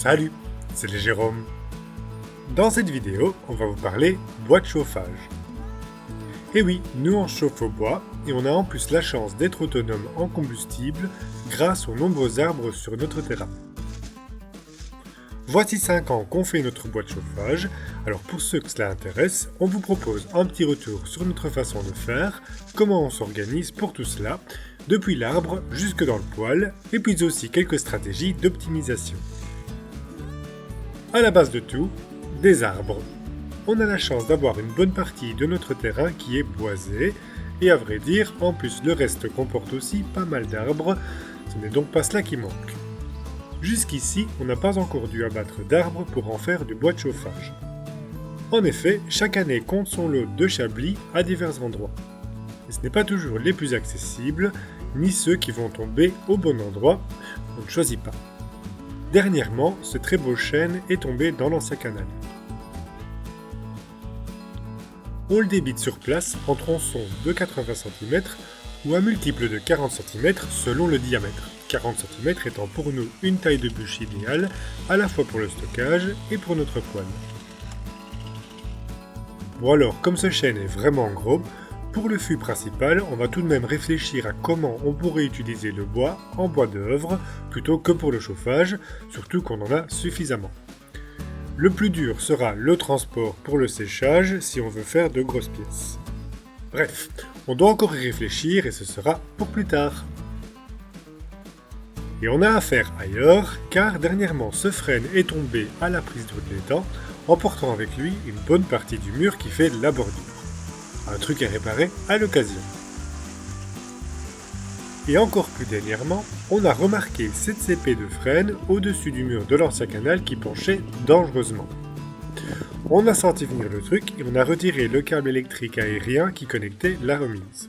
Salut, c'est les Jérôme. Dans cette vidéo, on va vous parler bois de chauffage. Et oui, nous on chauffe au bois et on a en plus la chance d'être autonome en combustible grâce aux nombreux arbres sur notre terrain. Voici 5 ans qu'on fait notre bois de chauffage, alors pour ceux que cela intéresse, on vous propose un petit retour sur notre façon de faire, comment on s'organise pour tout cela, depuis l'arbre jusque dans le poêle, et puis aussi quelques stratégies d'optimisation. À la base de tout, des arbres. On a la chance d'avoir une bonne partie de notre terrain qui est boisé, et à vrai dire, en plus le reste comporte aussi pas mal d'arbres, ce n'est donc pas cela qui manque. Jusqu'ici, on n'a pas encore dû abattre d'arbres pour en faire du bois de chauffage. En effet, chaque année compte son lot de chablis à divers endroits. Et ce n'est pas toujours les plus accessibles, ni ceux qui vont tomber au bon endroit, on ne choisit pas. Dernièrement, ce très beau chêne est tombé dans l'ancien canal. On le débite sur place en tronçons de 80 cm ou à multiples de 40 cm selon le diamètre. 40 cm étant pour nous une taille de bûche idéale, à la fois pour le stockage et pour notre poêle. Bon alors, comme ce chêne est vraiment gros, pour le fût principal, on va tout de même réfléchir à comment on pourrait utiliser le bois en bois d'œuvre plutôt que pour le chauffage, surtout qu'on en a suffisamment. Le plus dur sera le transport pour le séchage si on veut faire de grosses pièces. Bref, on doit encore y réfléchir et ce sera pour plus tard. Et on a affaire ailleurs, car dernièrement ce frêne est tombé à la prise d'eau de l'étang, emportant avec lui une bonne partie du mur qui fait la bordure. Un truc à réparer à l'occasion. Et encore plus dernièrement, on a remarqué cette épées de frêne au-dessus du mur de l'ancien canal qui penchait dangereusement. On a senti venir le truc et on a retiré le câble électrique aérien qui connectait la remise.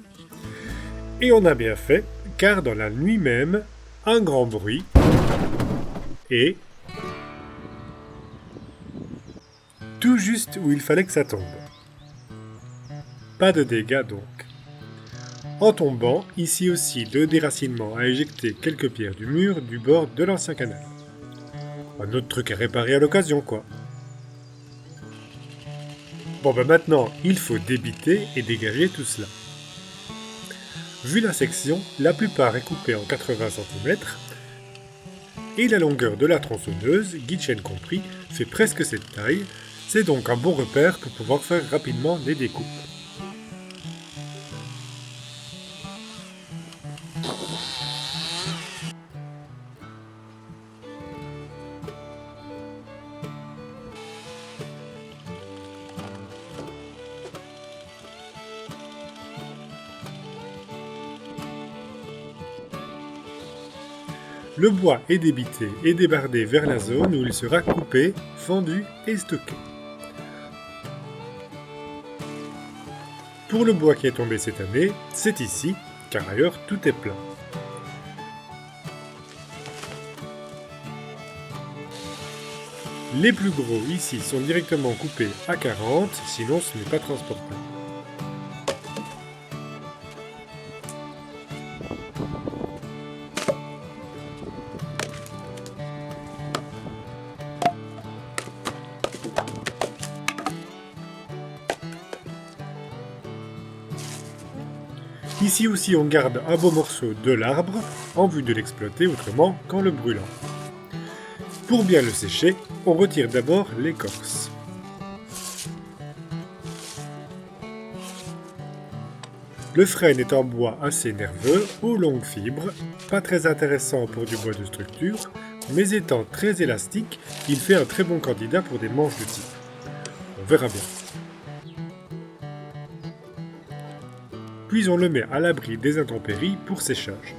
Et on a bien fait, car dans la nuit même, un grand bruit et tout juste où il fallait que ça tombe. Pas de dégâts donc. En tombant, ici aussi le déracinement a éjecté quelques pierres du mur du bord de l'ancien canal. Un autre truc à réparer à l'occasion quoi. Bon ben maintenant, il faut débiter et dégager tout cela. Vu la section, la plupart est coupée en 80 cm et la longueur de la tronçonneuse, guide chêne compris, fait presque cette taille, c'est donc un bon repère pour pouvoir faire rapidement des découpes. Le bois est débité et débardé vers la zone où il sera coupé, fendu et stocké. Pour le bois qui est tombé cette année, c'est ici, car ailleurs tout est plein. Les plus gros ici sont directement coupés à 40, sinon ce n'est pas transportable. Ici aussi on garde un beau morceau de l'arbre en vue de l'exploiter autrement qu'en le brûlant. Pour bien le sécher, on retire d'abord l'écorce. Le frêne est en bois assez nerveux, aux longues fibres, pas très intéressant pour du bois de structure, mais étant très élastique, il fait un très bon candidat pour des manches de type. On verra bien. Puis on le met à l'abri des intempéries pour séchage.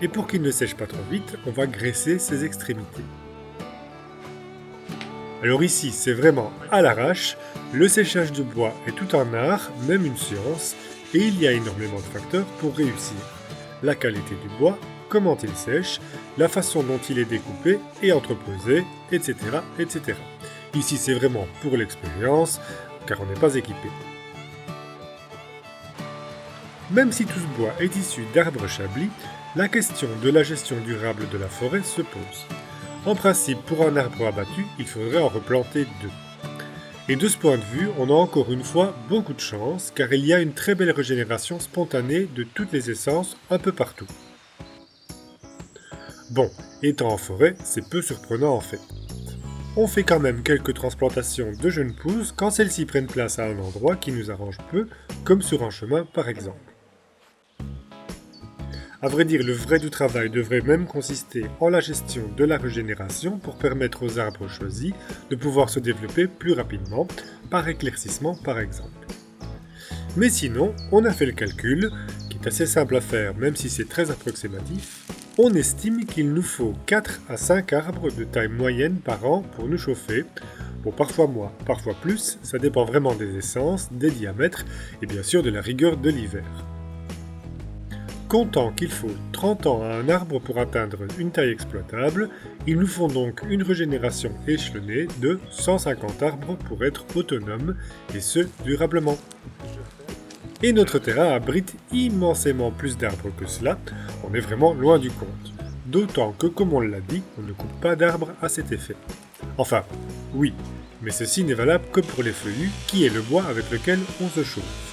Et pour qu'il ne sèche pas trop vite, on va graisser ses extrémités. Alors ici, c'est vraiment à l'arrache, le séchage de bois est tout un art, même une science, et il y a énormément de facteurs pour réussir. La qualité du bois, comment il sèche, la façon dont il est découpé et entreposé, etc. etc. Ici, c'est vraiment pour l'expérience, car on n'est pas équipé. Même si tout ce bois est issu d'arbres chablis, la question de la gestion durable de la forêt se pose. En principe, pour un arbre abattu, il faudrait en replanter 2. Et de ce point de vue, on a encore une fois beaucoup de chance, car il y a une très belle régénération spontanée de toutes les essences un peu partout. Bon, étant en forêt, c'est peu surprenant en fait. On fait quand même quelques transplantations de jeunes pousses quand celles-ci prennent place à un endroit qui nous arrange peu, comme sur un chemin par exemple. À vrai dire, le vrai du travail devrait même consister en la gestion de la régénération pour permettre aux arbres choisis de pouvoir se développer plus rapidement, par éclaircissement par exemple. Mais sinon, on a fait le calcul, qui est assez simple à faire même si c'est très approximatif. On estime qu'il nous faut 4 à 5 arbres de taille moyenne par an pour nous chauffer. Bon, parfois moins, parfois plus, ça dépend vraiment des essences, des diamètres et bien sûr de la rigueur de l'hiver. Comptant qu'il faut 30 ans à un arbre pour atteindre une taille exploitable, il nous faut donc une régénération échelonnée de 150 arbres pour être autonome, et ce, durablement. Et notre terrain abrite immensément plus d'arbres que cela, on est vraiment loin du compte. D'autant que, comme on l'a dit, on ne coupe pas d'arbres à cet effet. Enfin, oui, mais ceci n'est valable que pour les feuillus, qui est le bois avec lequel on se chauffe.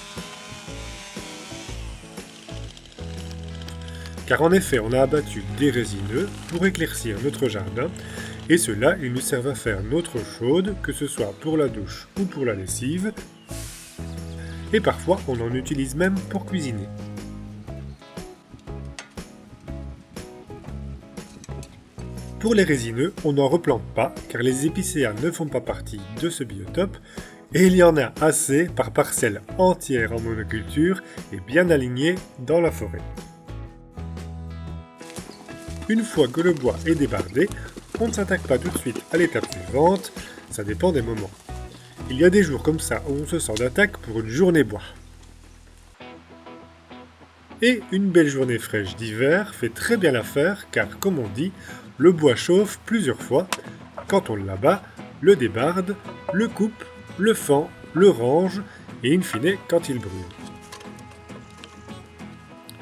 Car en effet, on a abattu des résineux pour éclaircir notre jardin, et ceux-là, ils nous servent à faire notre eau chaude, que ce soit pour la douche ou pour la lessive, et parfois on en utilise même pour cuisiner. Pour les résineux, on n'en replante pas, car les épicéas ne font pas partie de ce biotope, et il y en a assez par parcelle entière en monoculture et bien alignée dans la forêt. Une fois que le bois est débardé, on ne s'attaque pas tout de suite à l'étape suivante, ça dépend des moments. Il y a des jours comme ça où on se sent d'attaque pour une journée bois. Et une belle journée fraîche d'hiver fait très bien l'affaire car, comme on dit, le bois chauffe plusieurs fois. Quand on l'abat, le débarde, le coupe, le fend, le range et in fine quand il brûle.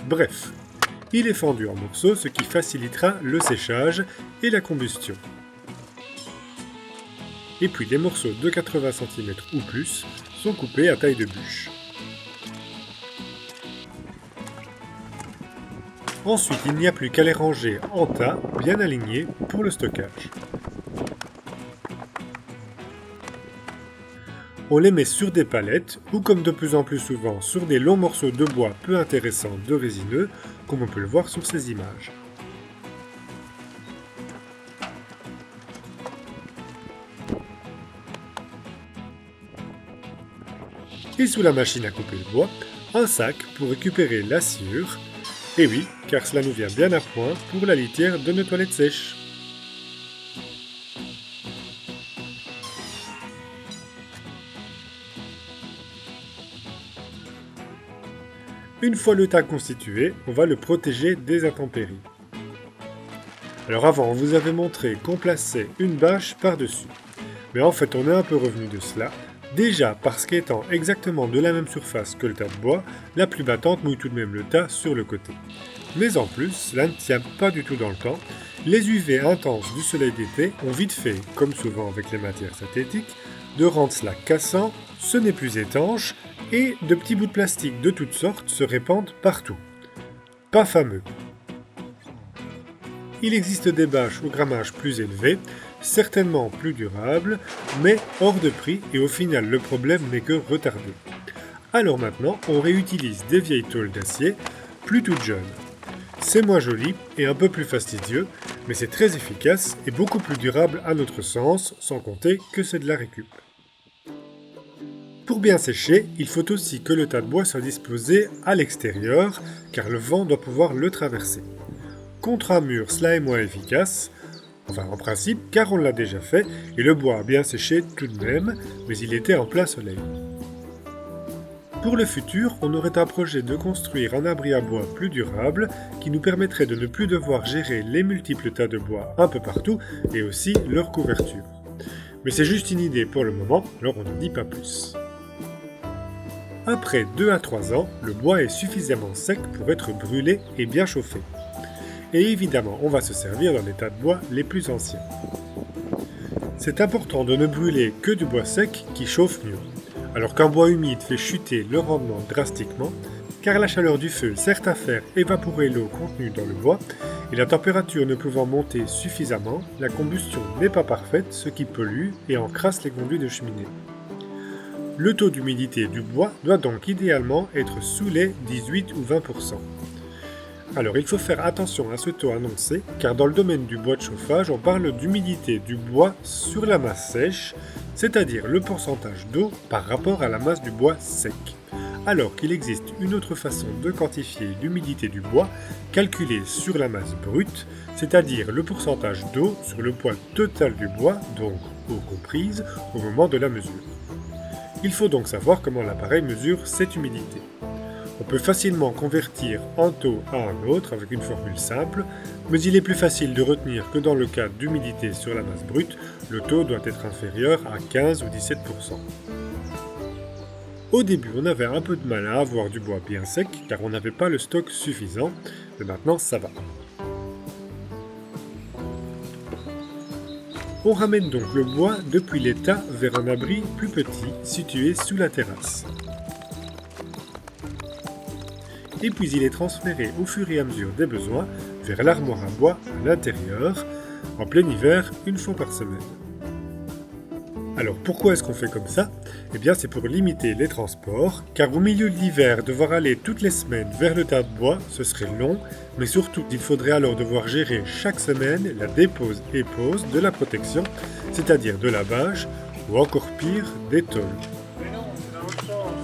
Bref. Il est fendu en morceaux, ce qui facilitera le séchage et la combustion. Et puis les morceaux de 80 cm ou plus sont coupés à taille de bûche. Ensuite, il n'y a plus qu'à les ranger en tas, bien alignés, pour le stockage. On les met sur des palettes, ou comme de plus en plus souvent, sur des longs morceaux de bois peu intéressants de résineux, comme on peut le voir sur ces images. Et sous la machine à couper le bois, un sac pour récupérer la sciure. Et oui, car cela nous vient bien à point pour la litière de nos toilettes sèches. Une fois le tas constitué, on va le protéger des intempéries. Alors avant, on vous avait montré qu'on plaçait une bâche par-dessus. Mais en fait, on est un peu revenu de cela. Déjà parce qu'étant exactement de la même surface que le tas de bois, la pluie battante mouille tout de même le tas sur le côté. Mais en plus, cela ne tient pas du tout dans le temps. Les UV intenses du soleil d'été ont vite fait, comme souvent avec les matières synthétiques, de rendre cela cassant, ce n'est plus étanche, et de petits bouts de plastique de toutes sortes se répandent partout. Pas fameux. Il existe des bâches au grammage plus élevé, certainement plus durables, mais hors de prix et au final le problème n'est que retardé. Alors maintenant, on réutilise des vieilles tôles d'acier, plus toutes jeunes. C'est moins joli et un peu plus fastidieux, mais c'est très efficace et beaucoup plus durable à notre sens, sans compter que c'est de la récup. Pour bien sécher, il faut aussi que le tas de bois soit disposé à l'extérieur, car le vent doit pouvoir le traverser. Contre un mur, cela est moins efficace, enfin en principe, car on l'a déjà fait, et le bois a bien séché tout de même, mais il était en plein soleil. Pour le futur, on aurait un projet de construire un abri à bois plus durable, qui nous permettrait de ne plus devoir gérer les multiples tas de bois un peu partout, et aussi leur couverture. Mais c'est juste une idée pour le moment, alors on n'en dit pas plus. Après 2 à 3 ans, le bois est suffisamment sec pour être brûlé et bien chauffé. et évidemment on va se servir dans les tas de bois les plus anciens. C'est important de ne brûler que du bois sec qui chauffe mieux, alors qu'un bois humide fait chuter le rendement drastiquement, car la chaleur du feu sert à faire évaporer l'eau contenue dans le bois, et la température ne pouvant monter suffisamment, la combustion n'est pas parfaite, ce qui pollue et encrasse les conduits de cheminée. Le taux d'humidité du bois doit donc idéalement être sous les 18 ou 20%. Alors il faut faire attention à ce taux annoncé, car dans le domaine du bois de chauffage, on parle d'humidité du bois sur la masse sèche, c'est-à-dire le pourcentage d'eau par rapport à la masse du bois sec. Alors qu'il existe une autre façon de quantifier l'humidité du bois, calculée sur la masse brute, c'est-à-dire le pourcentage d'eau sur le poids total du bois, donc eau comprise, au moment de la mesure. Il faut donc savoir comment l'appareil mesure cette humidité. On peut facilement convertir un taux à un autre avec une formule simple, mais il est plus facile de retenir que dans le cas d'humidité sur la masse brute, le taux doit être inférieur à 15 ou 17%. Au début, on avait un peu de mal à avoir du bois bien sec, car on n'avait pas le stock suffisant, mais maintenant ça va. On ramène donc le bois depuis l'état vers un abri plus petit situé sous la terrasse. Et puis il est transféré au fur et à mesure des besoins vers l'armoire à bois à l'intérieur, en plein hiver, une fois par semaine. Alors pourquoi est-ce qu'on fait comme ça? Eh bien c'est pour limiter les transports, car au milieu de l'hiver, devoir aller toutes les semaines vers le tas de bois, ce serait long, mais surtout il faudrait alors devoir gérer chaque semaine la dépose et pose de la protection, c'est-à-dire de la bâche, ou encore pire, des tôles. Mais non, c'est dans l'autre sens,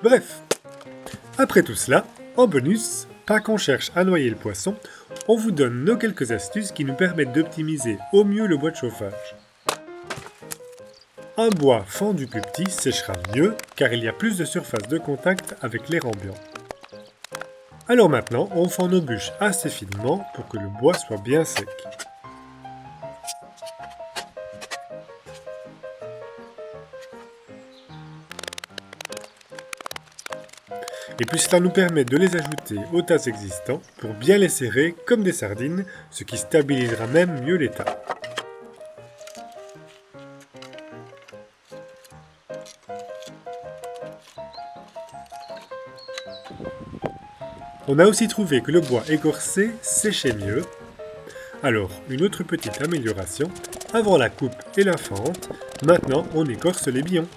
Bref, après tout cela, en bonus, pas qu'on cherche à noyer le poisson, on vous donne nos quelques astuces qui nous permettent d'optimiser au mieux le bois de chauffage. Un bois fendu plus petit séchera mieux car il y a plus de surface de contact avec l'air ambiant. Alors maintenant, on fend nos bûches assez finement pour que le bois soit bien sec. Et puis cela nous permet de les ajouter aux tas existants pour bien les serrer comme des sardines, ce qui stabilisera même mieux l'état. On a aussi trouvé que le bois écorcé séchait mieux. Alors, une autre petite amélioration, avant la coupe et la fente, maintenant on écorce les billons.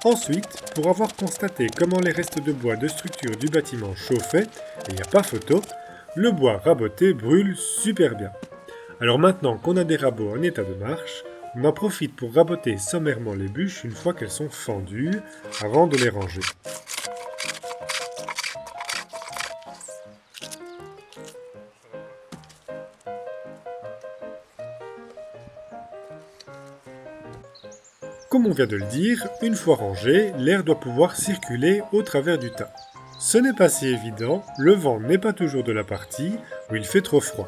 Ensuite, pour avoir constaté comment les restes de bois de structure du bâtiment chauffaient, et il n'y a pas photo, le bois raboté brûle super bien. Alors maintenant qu'on a des rabots en état de marche, on en profite pour raboter sommairement les bûches une fois qu'elles sont fendues, avant de les ranger. Comme on vient de le dire, une fois rangé, l'air doit pouvoir circuler au travers du tas. Ce n'est pas si évident, le vent n'est pas toujours de la partie où il fait trop froid.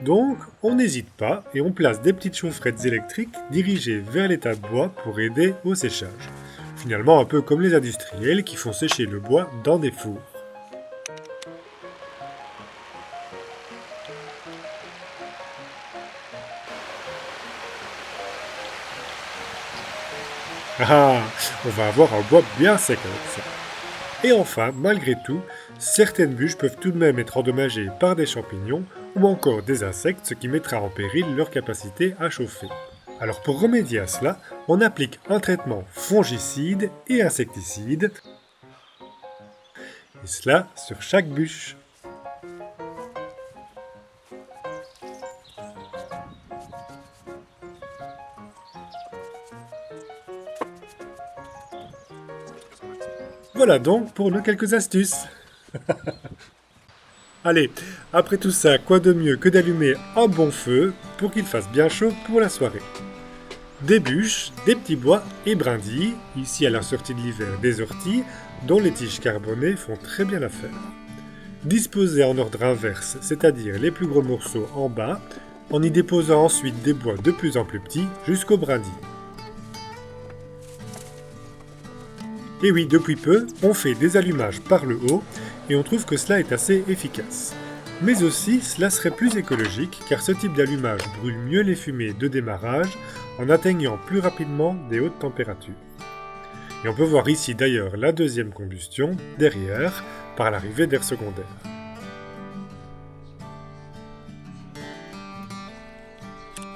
Donc, on n'hésite pas et on place des petites chaufferettes électriques dirigées vers les tas de bois pour aider au séchage. Finalement un peu comme les industriels qui font sécher le bois dans des fours. Ah, on va avoir un bois bien sec avec ça. Et enfin, malgré tout, certaines bûches peuvent tout de même être endommagées par des champignons ou encore des insectes, ce qui mettra en péril leur capacité à chauffer. Alors pour remédier à cela, on applique un traitement fongicide et insecticide, et cela sur chaque bûche. Voilà donc pour nos quelques astuces. Allez, après tout ça, quoi de mieux que d'allumer un bon feu pour qu'il fasse bien chaud pour la soirée. Des bûches, des petits bois et brindilles, ici à la sortie de l'hiver des orties, dont les tiges carbonées font très bien l'affaire. Disposés en ordre inverse, c'est-à-dire les plus gros morceaux en bas, en y déposant ensuite des bois de plus en plus petits jusqu'aux brindilles. Et oui, depuis peu, on fait des allumages par le haut et on trouve que cela est assez efficace. Mais aussi, cela serait plus écologique car ce type d'allumage brûle mieux les fumées de démarrage en atteignant plus rapidement des hautes températures. Et on peut voir ici d'ailleurs la deuxième combustion, derrière, par l'arrivée d'air secondaire.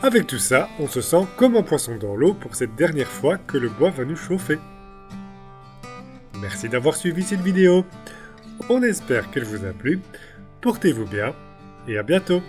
Avec tout ça, on se sent comme un poisson dans l'eau pour cette dernière fois que le bois va nous chauffer. Merci d'avoir suivi cette vidéo. On espère qu'elle vous a plu. Portez-vous bien et à bientôt.